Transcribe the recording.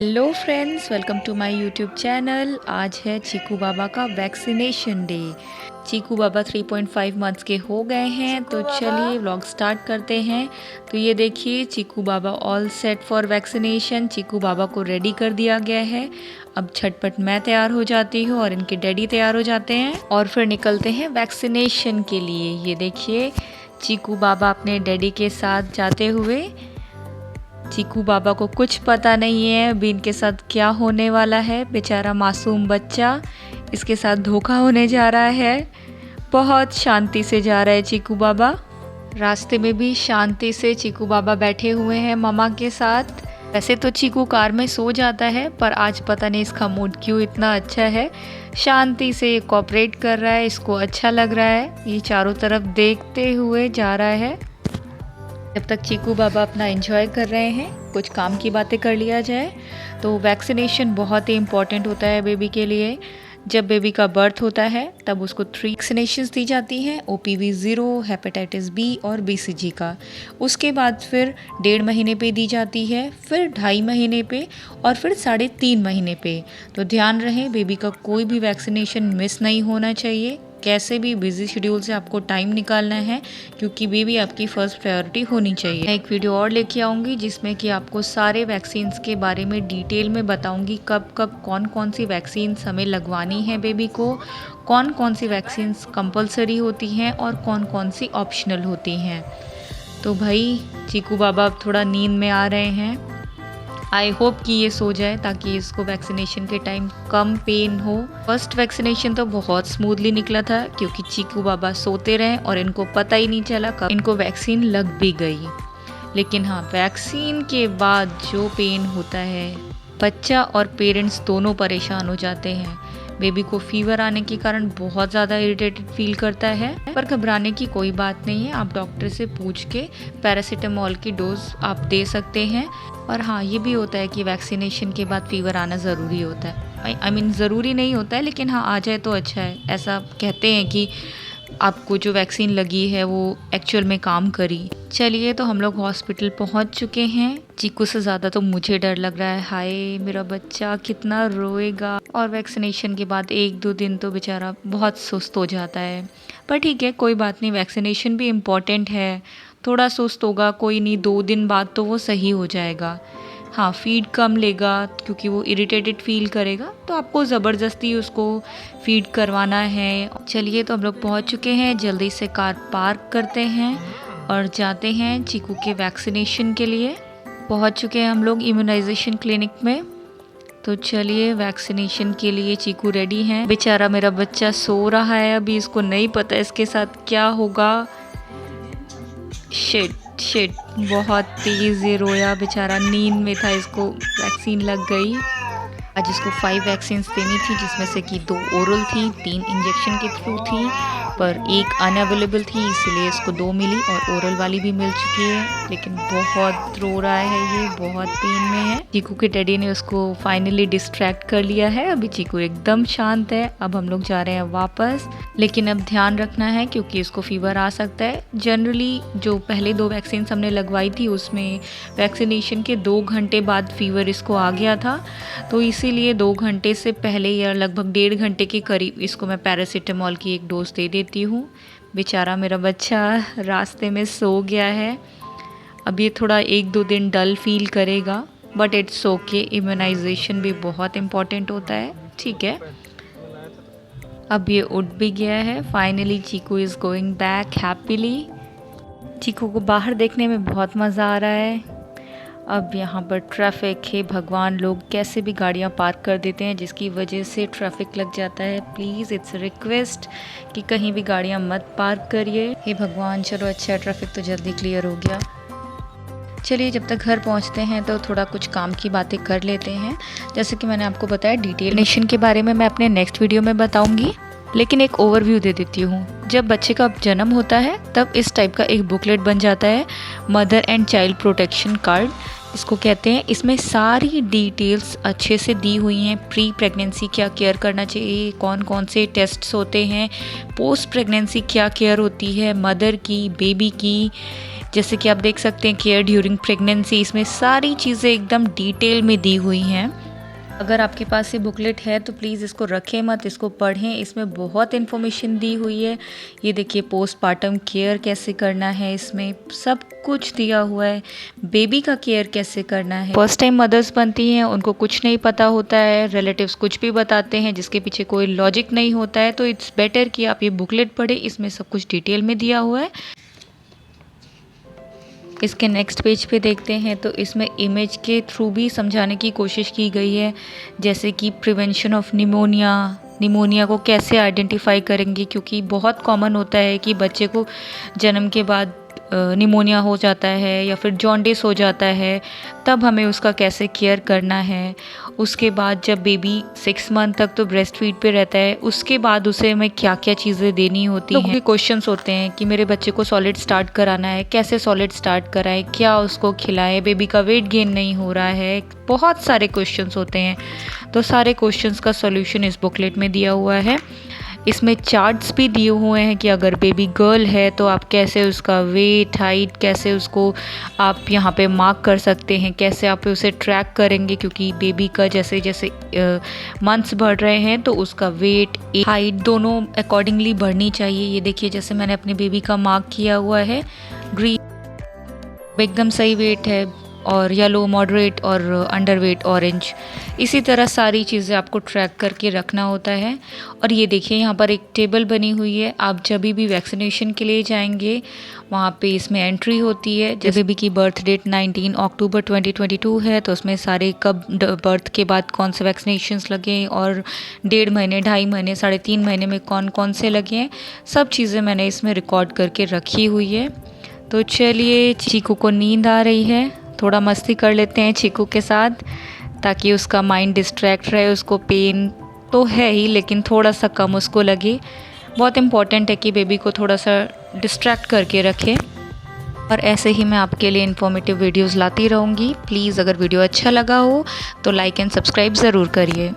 Hello friends, welcome to my YouTube channel. आज है चीकू बाबा का vaccination day. Cheeku Baba 3.5 months के हो गए हैं, तो चलिए व्लॉग स्टार्ट करते हैं। तो ये देखिए, चीकू बाबा ऑल सेट फॉर वैक्सीनेशन। चीकू बाबा को रेडी कर दिया गया है। अब झटपट मैं तैयार हो जाती हूँ और इनके डैडी तैयार हो जाते हैं और फिर निकलते हैं वैक्सीनेशन के लिए। ये देखिए, चीकू बाबा अपने डैडी के साथ जाते हुए। चीकू बाबा को कुछ पता नहीं है अभी इनके साथ क्या होने वाला है। बेचारा मासूम बच्चा, इसके साथ धोखा होने जा रहा है। बहुत शांति से जा रहा है चीकू बाबा। रास्ते में भी शांति से चीकू बाबा बैठे हुए हैं मम्मा के साथ। वैसे तो चीकू कार में सो जाता है, पर आज पता नहीं इसका मूड क्यों इतना अच्छा है। शांति से कोऑपरेट कर रहा है, इसको अच्छा लग रहा है। ये चारों तरफ देखते हुए जा रहा है। जब तक चीकू बाबा अपना एंजॉय कर रहे हैं, कुछ काम की बातें कर लिया जाए। तो वैक्सीनेशन बहुत ही इम्पॉर्टेंट होता है बेबी के लिए। जब बेबी का बर्थ होता है तब उसको 3 वैक्सीनेशंस दी जाती हैं, OPV 0, हेपेटाइटिस बी और BCG का। उसके बाद फिर 1.5 महीने पे दी जाती है, फिर 2.5 महीने पे और फिर 3.5 महीने पे। तो ध्यान रहे, बेबी का कोई भी वैक्सीनेशन मिस नहीं होना चाहिए। कैसे भी बिजी शेड्यूल से आपको टाइम निकालना है, क्योंकि बेबी आपकी फर्स्ट प्रायोरिटी होनी चाहिए। मैं एक वीडियो और लेके आऊँगी जिसमें कि आपको सारे वैक्सीन्स के बारे में डिटेल में बताऊँगी, कब कब कौन कौन सी वैक्सीन्स हमें लगवानी है बेबी को, कौन कौन सी वैक्सीन्स कंपलसरी होती हैं और कौन कौन सी ऑप्शनल होती हैं। तो भाई, चीकू बाबा अब थोड़ा नींद में आ रहे हैं। आई होप कि ये सो जाए ताकि इसको वैक्सीनेशन के टाइम कम पेन हो। फर्स्ट वैक्सीनेशन तो बहुत स्मूथली निकला था, क्योंकि चीकू बाबा सोते रहे और इनको पता ही नहीं चला कब इनको वैक्सीन लग भी गई। लेकिन हाँ, वैक्सीन के बाद जो पेन होता है, बच्चा और पेरेंट्स दोनों परेशान हो जाते हैं। बेबी को फीवर आने के कारण बहुत ज़्यादा इरिटेटेड फील करता है, पर घबराने की कोई बात नहीं है। आप डॉक्टर से पूछ के पैरासीटामोल की डोज आप दे सकते हैं। और हाँ, ये भी होता है कि वैक्सीनेशन के बाद फीवर आना ज़रूरी होता है। आई मीन ज़रूरी नहीं होता है, लेकिन हाँ, आ जाए तो अच्छा है। ऐसा कहते हैं कि आपको जो वैक्सीन लगी है वो एक्चुअल में काम करी। चलिए, तो हम लोग हॉस्पिटल पहुंच चुके हैं। चीकू से ज़्यादा तो मुझे डर लग रहा है। हाय, मेरा बच्चा कितना रोएगा। और वैक्सीनेशन के बाद 1-2 दिन तो बेचारा बहुत सुस्त हो जाता है, पर ठीक है, कोई बात नहीं। वैक्सीनेशन भी इम्पॉर्टेंट है। थोड़ा सुस्त होगा, कोई नहीं, 2 दिन बाद तो वो सही हो जाएगा। हाँ, फीड कम लेगा क्योंकि वो इरिटेटेड फील करेगा, तो आपको ज़बरदस्ती उसको फीड करवाना है। चलिए, तो हम लोग पहुँच चुके हैं। जल्दी से कार पार्क करते हैं और जाते हैं चीकू के वैक्सीनेशन के लिए। पहुँच चुके हैं हम लोग इम्यूनाइजेशन क्लिनिक में। तो चलिए, वैक्सीनेशन के लिए चीकू रेडी हैं। बेचारा मेरा बच्चा सो रहा है, अभी इसको नहीं पता इसके साथ क्या होगा। शिट शिट, बहुत तेज़ ये रोया, बेचारा नींद में था, इसको वैक्सीन लग गई। आज इसको 5 वैक्सीन्स देनी थी, जिसमें से कि 2 ओरल थी, 3 इंजेक्शन के थ्रू थी, पर 1 अनअवेलेबल थी, इसलिए इसको 2 मिली और ओरल वाली भी मिल चुकी है। लेकिन बहुत रो रहा है, ये बहुत पेन में है। चीकू के डैडी ने उसको फाइनली डिस्ट्रैक्ट कर लिया है। अभी चीकू एकदम शांत है। अब हम लोग जा रहे हैं वापस, लेकिन अब ध्यान रखना है क्योंकि इसको फीवर आ सकता है। जनरली जो पहले 2 वैक्सीन हमने लगवाई थी, उसमें वैक्सीनेशन के 2 घंटे बाद फीवर इसको आ गया था, तो इसीलिए 2 घंटे से पहले या लगभग 1.5 घंटे के करीब इसको मैं पैरासीटामोल की एक डोज दे देती हूँ। बेचारा मेरा बच्चा रास्ते में सो गया है। अब ये थोड़ा 1-2 दिन डल फील करेगा, बट इट्स ओके। इम्यूनाइजेशन भी बहुत इम्पॉर्टेंट होता है, ठीक है। अब ये उठ भी गया है। Finally Chiku is going back happily. Chiku को बाहर देखने में बहुत मज़ा आ रहा है। अब यहाँ पर ट्रैफिक है, भगवान, लोग कैसे भी गाड़ियाँ पार्क कर देते हैं, जिसकी वजह से ट्रैफिक लग जाता है। प्लीज़, इट्स रिक्वेस्ट कि कहीं भी गाड़ियाँ मत पार्क करिए। हे भगवान, चलो अच्छा है, ट्रैफिक तो जल्दी क्लियर हो गया। चलिए, जब तक घर पहुंचते हैं तो थोड़ा कुछ काम की बातें कर लेते हैं। जैसे कि मैंने आपको बताया, डिटेलेशन के बारे में मैं अपने नेक्स्ट वीडियो में बताऊंगी, लेकिन एक ओवरव्यू दे देती हूँ। जब बच्चे का जन्म होता है तब इस टाइप का एक बुकलेट बन जाता है, mother and child protection card इसको कहते हैं। इसमें सारी डिटेल्स अच्छे से दी हुई हैं। प्री प्रेगनेंसी क्या केयर करना चाहिए, कौन कौन से टेस्ट्स होते हैं, पोस्ट प्रेगनेंसी क्या केयर होती है, मदर की, बेबी की, जैसे कि आप देख सकते हैं केयर ड्यूरिंग प्रेगनेंसी, इसमें सारी चीज़ें एकदम डिटेल में दी हुई हैं। अगर आपके पास ये बुकलेट है तो प्लीज़ इसको रखें मत, इसको पढ़ें, इसमें बहुत इन्फॉर्मेशन दी हुई है। ये देखिए पोस्टपार्टम केयर कैसे करना है, इसमें सब कुछ दिया हुआ है। बेबी का केयर कैसे करना है। फर्स्ट टाइम मदर्स बनती हैं, उनको कुछ नहीं पता होता है, रिलेटिव्स कुछ भी बताते हैं जिसके पीछे कोई लॉजिक नहीं होता है, तो इट्स बेटर कि आप ये बुकलेट पढ़ें, इसमें सब कुछ डिटेल में दिया हुआ है। इसके नेक्स्ट पेज पे देखते हैं तो इसमें इमेज के थ्रू भी समझाने की कोशिश की गई है, जैसे कि प्रिवेंशन ऑफ निमोनिया को कैसे आइडेंटिफाई करेंगे, क्योंकि बहुत कॉमन होता है कि बच्चे को जन्म के बाद निमोनिया हो जाता है या फिर जॉन्डिस हो जाता है, तब हमें उसका कैसे केयर करना है। उसके बाद जब बेबी 6 मंथ तक तो ब्रेस्ट फीड पे रहता है, उसके बाद उसे हमें क्या क्या चीज़ें देनी होती हैं। क्वेश्चंस होते हैं कि मेरे बच्चे को सॉलिड स्टार्ट कराना है, कैसे सॉलिड स्टार्ट कराएं, क्या उसको खिलाएं, बेबी का वेट गेन नहीं हो रहा है, बहुत सारे क्वेश्चंस होते हैं। तो सारे क्वेश्चंस का सॉल्यूशन इस बुकलेट में दिया हुआ है। इसमें चार्ट्स भी दिए हुए हैं कि अगर बेबी गर्ल है तो आप कैसे उसका वेट, हाइट, कैसे उसको आप यहाँ पे मार्क कर सकते हैं, कैसे आप उसे ट्रैक करेंगे, क्योंकि बेबी का जैसे जैसे मंथ्स बढ़ रहे हैं तो उसका वेट, हाइट दोनों अकॉर्डिंगली बढ़नी चाहिए। ये देखिए जैसे मैंने अपने बेबी का मार्क किया हुआ है, ग्रीन एकदम सही वेट है, और येलो मॉडरेट, और अंडरवेट ऑरेंज। इसी तरह सारी चीज़ें आपको ट्रैक करके रखना होता है। और ये देखिए यहाँ पर एक टेबल बनी हुई है, आप जब भी वैक्सीनेशन के लिए जाएंगे वहाँ पे इसमें एंट्री होती है। जैसे बेबी की बर्थ डेट 19 अक्टूबर 2022 है तो उसमें सारे कब बर्थ के बाद कौन से वैक्सीनेशंस लगे, और 1.5 महीने, 2.5 महीने, 3.5 महीने में कौन कौन से लगे हैं, सब चीज़ें मैंने इसमें रिकॉर्ड करके रखी हुई है। तो चलिए, चीकू को नींद आ रही है, थोड़ा मस्ती कर लेते हैं चीकू के साथ ताकि उसका माइंड डिस्ट्रैक्ट रहे। उसको पेन तो है ही लेकिन थोड़ा सा कम उसको लगे। बहुत इम्पॉर्टेंट है कि बेबी को थोड़ा सा डिस्ट्रैक्ट करके रखें। और ऐसे ही मैं आपके लिए इन्फॉर्मेटिव वीडियोस लाती रहूँगी। प्लीज़ अगर वीडियो अच्छा लगा हो तो लाइक एंड सब्सक्राइब ज़रूर करिए।